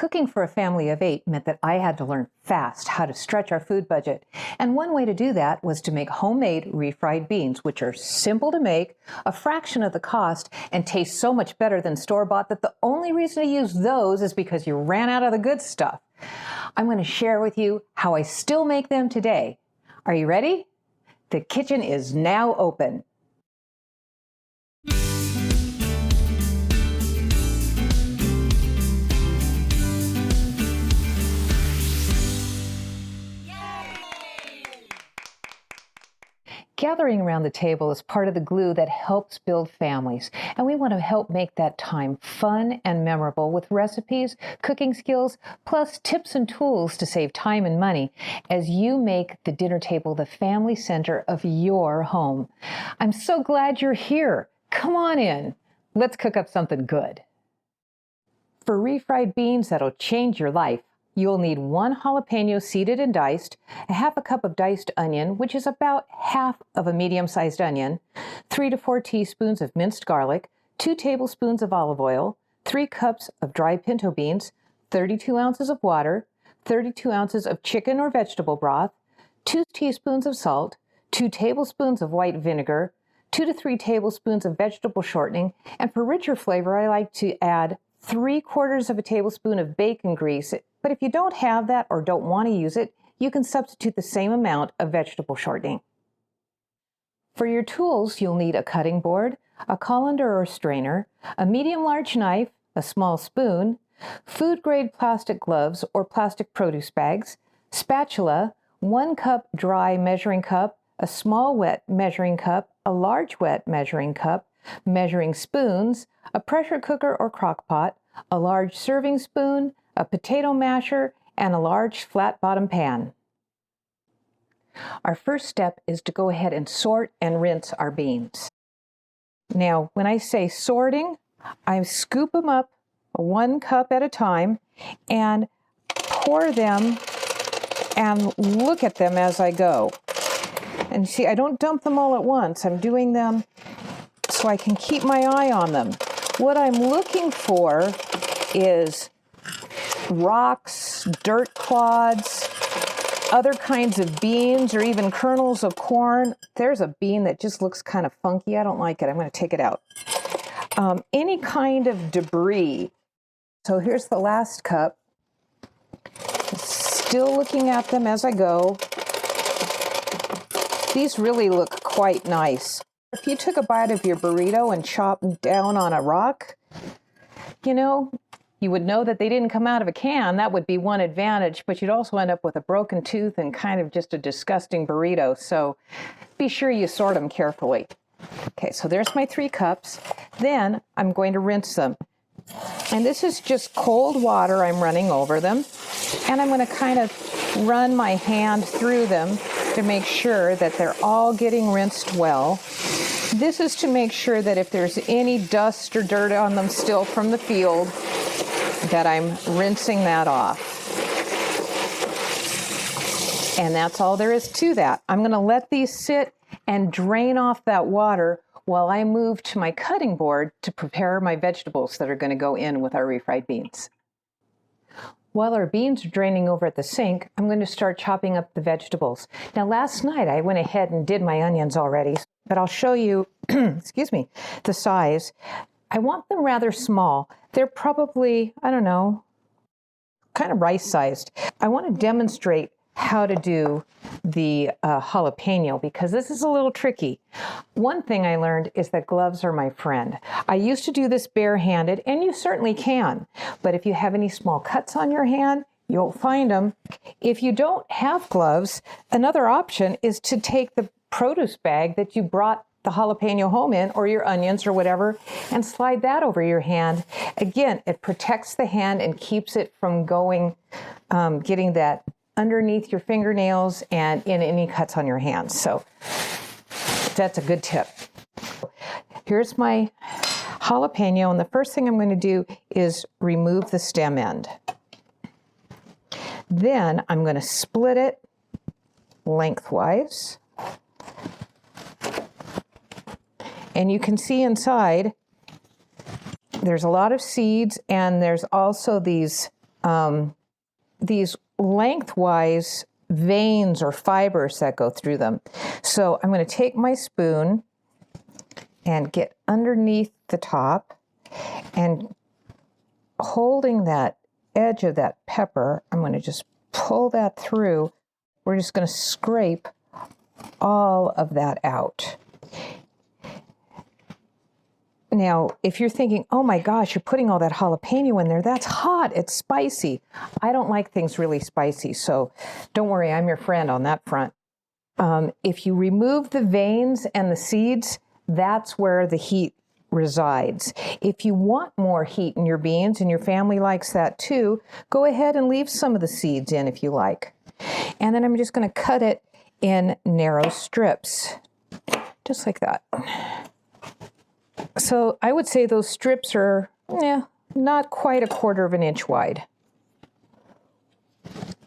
Cooking for a family of 8 meant that I had to learn fast how to stretch our food budget. And one way to do that was to make homemade refried beans, which are simple to make, a fraction of the cost, and taste so much better than store-bought that the only reason to use those is because you ran out of the good stuff. I'm going to share with you how I still make them today. Are you ready? The kitchen is now open. Gathering around the table is part of the glue that helps build families, and we want to help make that time fun and memorable with recipes, cooking skills, plus tips and tools to save time and money as you make the dinner table the family center of your home. I'm so glad you're here. Come on in. Let's cook up something good. For refried beans that'll change your life, you'll need 1 jalapeno seeded and diced, a half a cup of diced onion, which is about half of a medium-sized onion, 3 to 4 teaspoons of minced garlic, 2 tablespoons of olive oil, 3 cups of dry pinto beans, 32 ounces of water, 32 ounces of chicken or vegetable broth, 2 teaspoons of salt, 2 tablespoons of white vinegar, 2 to 3 tablespoons of vegetable shortening, and for richer flavor, I like to add 3/4 of a tablespoon of bacon grease. But if you don't have that or don't want to use it, you can substitute the same amount of vegetable shortening. For your tools, you'll need a cutting board, a colander or strainer, a medium-large knife, a small spoon, food-grade plastic gloves or plastic produce bags, spatula, 1 cup dry measuring cup, a small wet measuring cup, a large wet measuring cup, measuring spoons, a pressure cooker or crock pot, a large serving spoon, a potato masher, and a large flat-bottom pan. Our first step is to go ahead and sort and rinse our beans. Now, when I say sorting, I scoop them up 1 cup at a time and pour them and look at them as I go. And see, I don't dump them all at once. I'm doing them so I can keep my eye on them. What I'm looking for is rocks, dirt clods, other kinds of beans, or even kernels of corn. There's a bean that just looks kind of funky. I don't like it. I'm going to take it out. Any kind of debris. So here's the last cup. Still looking at them as I go. These really look quite nice. If you took a bite of your burrito and chopped down on a rock, you would know that they didn't come out of a can. That would be one advantage, but you'd also end up with a broken tooth and kind of just a disgusting burrito. So be sure you sort them carefully. Okay, so there's my 3 cups. Then I'm going to rinse them. And this is just cold water I'm running over them. And I'm going to kind of run my hand through them to make sure that they're all getting rinsed well. This is to make sure that if there's any dust or dirt on them still from the field, that I'm rinsing that off. And that's all there is to that. I'm going to let these sit and drain off that water while I move to my cutting board to prepare my vegetables that are going to go in with our refried beans. While our beans are draining over at the sink, I'm going to start chopping up the vegetables. Now, last night I went ahead and did my onions already, but I'll show you, excuse me, the size. I want them rather small. They're probably, I don't know, kind of rice-sized. I want to demonstrate how to do the jalapeno because this is a little tricky. One thing I learned is that gloves are my friend. I used to do this barehanded, and you certainly can. But if you have any small cuts on your hand, you'll find them. If you don't have gloves, another option is to take the produce bag that you brought the jalapeno home in, or your onions or whatever, and slide that over your hand. Again, it protects the hand and keeps it from getting that underneath your fingernails and in any cuts on your hands. So that's a good tip. Here's my jalapeno, and the first thing I'm going to do is remove the stem end. Then I'm going to split it lengthwise. And you can see inside, there's a lot of seeds, and there's also these these lengthwise veins or fibers that go through them. So I'm going to take my spoon and get underneath the top, and holding that edge of that pepper, I'm going to just pull that through. We're just going to scrape all of that out. Now, if you're thinking, oh my gosh, you're putting all that jalapeno in there, that's hot, it's spicy. I don't like things really spicy, so don't worry, I'm your friend on that front. If you remove the veins and the seeds, that's where the heat resides. If you want more heat in your beans, and your family likes that too, go ahead and leave some of the seeds in if you like. And then I'm just going to cut it in narrow strips, just like that. So I would say those strips are, not quite 1/4 inch wide.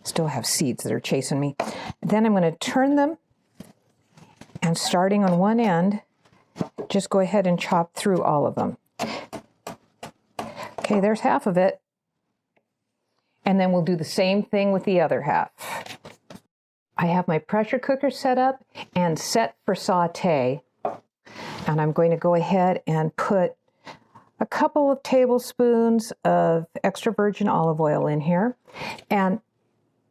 Still have seeds that are chasing me. Then I'm going to turn them, and starting on one end, just go ahead and chop through all of them. Okay, there's half of it. And then we'll do the same thing with the other half. I have my pressure cooker set up and set for saute. And I'm going to go ahead and put a couple of tablespoons of extra virgin olive oil in here. And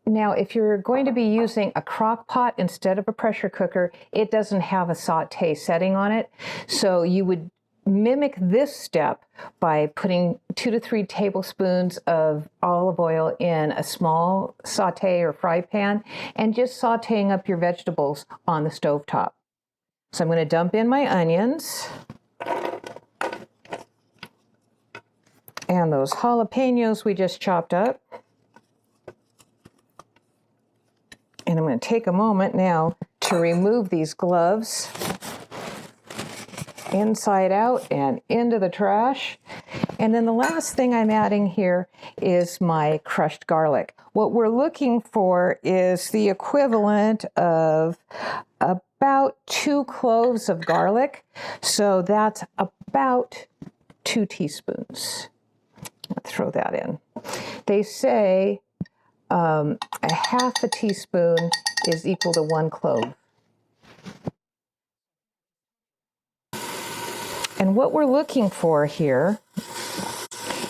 now, if you're going to be using a crock pot instead of a pressure cooker, it doesn't have a saute setting on it. So you would mimic this step by putting 2 to 3 tablespoons of olive oil in a small saute or fry pan and just sauteing up your vegetables on the stovetop. So I'm going to dump in my onions and those jalapenos we just chopped up. And I'm going to take a moment now to remove these gloves inside out and into the trash. And then the last thing I'm adding here is my crushed garlic. What we're looking for is the equivalent of about 2 cloves of garlic. So that's about 2 teaspoons. I'll throw that in. They say a half a teaspoon is equal to 1 clove. And what we're looking for here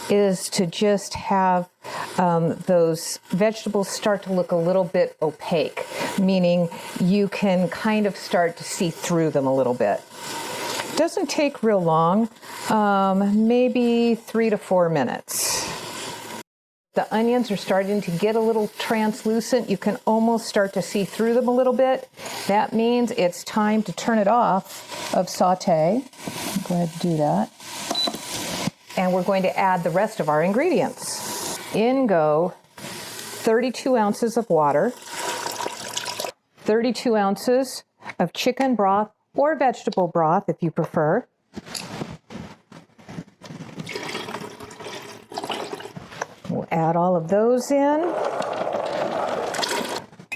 is to just have those vegetables start to look a little bit opaque, meaning you can kind of start to see through them a little bit. Doesn't take real long, maybe 3 to 4 minutes. The onions are starting to get a little translucent. You can almost start to see through them a little bit. That means it's time to turn it off of saute. Go ahead and do that. And we're going to add the rest of our ingredients. In go 32 ounces of water, 32 ounces of chicken broth or vegetable broth if you prefer. We'll add all of those in.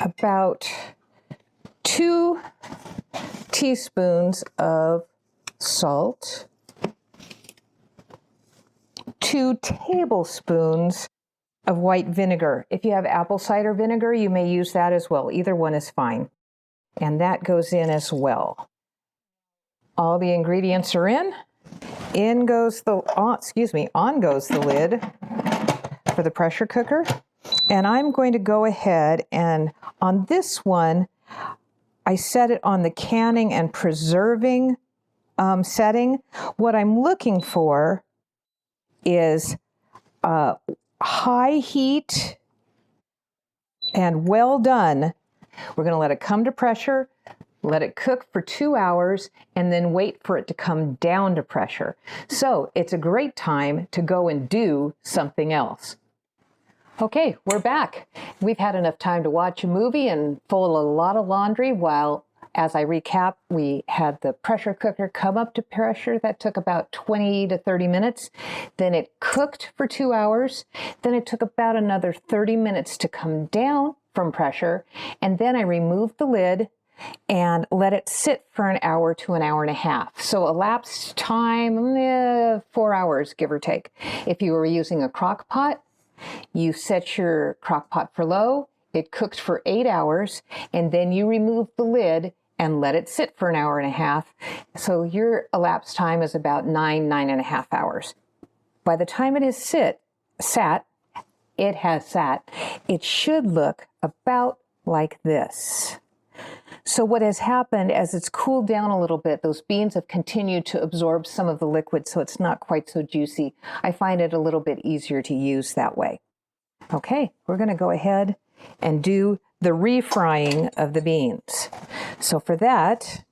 About 2 teaspoons of salt. 2 tablespoons of white vinegar. If you have apple cider vinegar, you may use that as well. Either one is fine. And that goes in as well. All the ingredients are in. On goes the lid for the pressure cooker. And I'm going to go ahead and on this one, I set it on the canning and preserving setting. What I'm looking for is high heat and well done. We're going to let it come to pressure, let it cook for 2 hours, and then wait for it to come down to pressure. So it's a great time to go and do something else. Okay, we're back. We've had enough time to watch a movie and fold a lot of laundry while, as I recap, we had the pressure cooker come up to pressure. That took about 20 to 30 minutes. Then it cooked for 2 hours. Then it took about another 30 minutes to come down from pressure. And then I removed the lid and let it sit for an hour to an hour and a half. So elapsed time, 4 hours, give or take. If you were using a crock pot, You set your crock pot for low, it cooks for 8 hours, and then you remove the lid and let it sit for an hour and a half. So your elapsed time is about 9.5 hours. By the time it is sat, it should look about like this. So what has happened as it's cooled down a little bit, those beans have continued to absorb some of the liquid, so it's not quite so juicy. I find it a little bit easier to use that way. Okay, we're going to go ahead and do the refrying of the beans. So for that,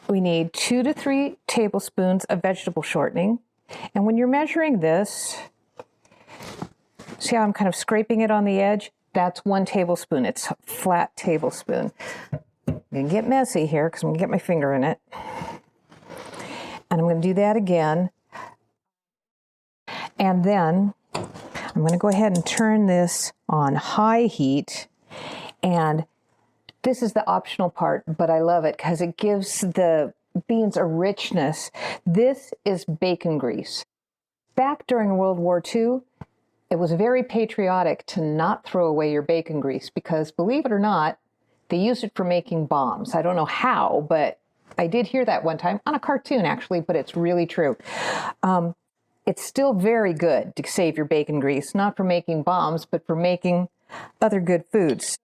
we need 2 to 3 tablespoons of vegetable shortening. And when you're measuring this, see how I'm kind of scraping it on the edge? That's 1 tablespoon. It's a flat tablespoon. I'm going to get messy here because I'm going to get my finger in it. And I'm going to do that again. And then I'm going to go ahead and turn this on high heat. And this is the optional part, but I love it because it gives the beans a richness. This is bacon grease. Back during World War II, it was very patriotic to not throw away your bacon grease because, believe it or not, they used it for making bombs. I don't know how, but I did hear that one time on a cartoon, actually, but it's really true. It's still very good to save your bacon grease, not for making bombs, but for making other good foods.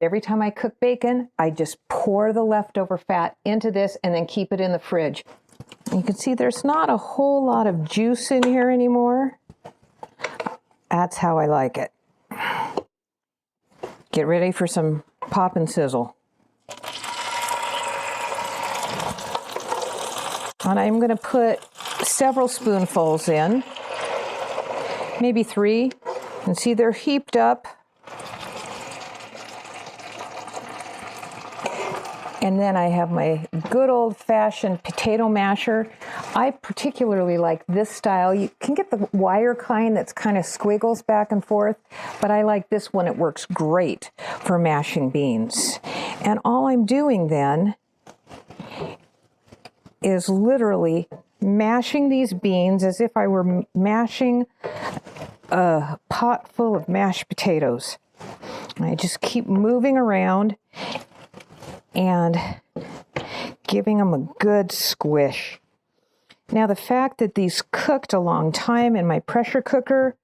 Every time I cook bacon, I just pour the leftover fat into this and then keep it in the fridge. You can see there's not a whole lot of juice in here anymore. That's how I like it. Get ready for some pop and sizzle. And I'm going to put several spoonfuls in, maybe 3. And see, they're heaped up. And then I have my good old-fashioned potato masher. I particularly like this style. You can get the wire kind that's kind of squiggles back and forth, but I like this one. It works great for mashing beans. And all I'm doing then is literally mashing these beans as if I were mashing a pot full of mashed potatoes. And I just keep moving around and giving them a good squish. Now, the fact that these cooked a long time in my pressure cooker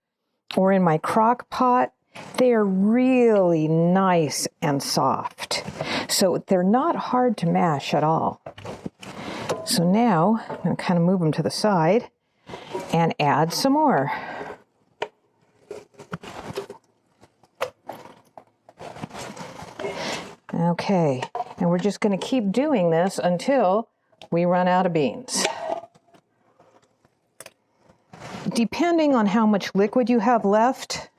or in my crock pot, they are really nice and soft. So they're not hard to mash at all. So now I'm going to kind of move them to the side and add some more. Okay, and we're just going to keep doing this until we run out of beans. Depending on how much liquid you have left,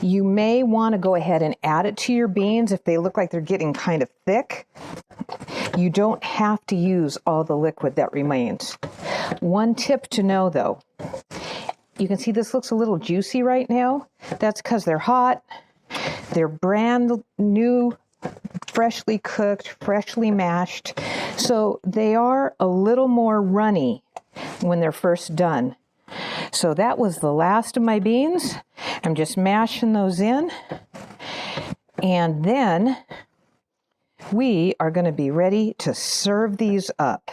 you may want to go ahead and add it to your beans if they look like they're getting kind of thick. You don't have to use all the liquid that remains. One tip to know though, you can see this looks a little juicy right now. That's because they're hot, they're brand new, freshly cooked, freshly mashed. So they are a little more runny when they're first done. So that was the last of my beans. I'm just mashing those in. And then we are going to be ready to serve these up.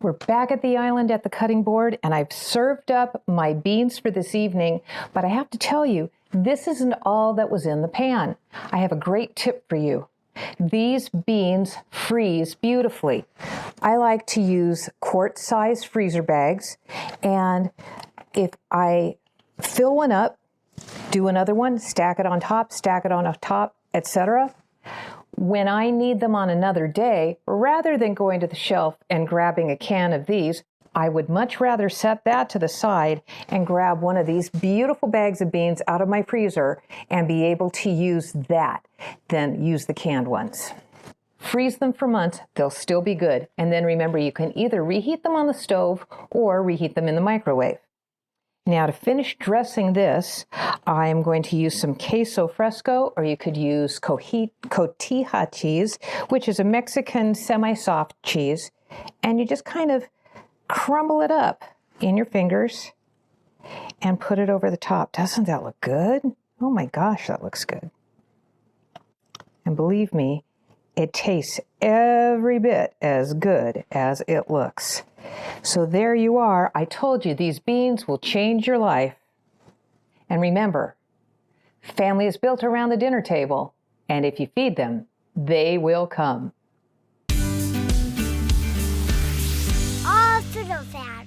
We're back at the island at the cutting board, and I've served up my beans for this evening, but I have to tell you, this isn't all that was in the pan. I have a great tip for you. These beans freeze beautifully. I like to use quart-sized freezer bags, and if I fill one up, do another one, stack it on top, etc. When I need them on another day, rather than going to the shelf and grabbing a can of these, I would much rather set that to the side and grab one of these beautiful bags of beans out of my freezer and be able to use that than use the canned ones. Freeze them for months, they'll still be good. And then remember, you can either reheat them on the stove or reheat them in the microwave. Now, to finish dressing this, I'm going to use some queso fresco, or you could use cotija cheese, which is a Mexican semi-soft cheese. And you just kind of crumble it up in your fingers and put it over the top. Doesn't that look good? Oh my gosh, that looks good. And believe me, it tastes every bit as good as it looks. So there you are. I told you these beans will change your life. And remember, family is built around the dinner table, and if you feed them, they will come. All to the family.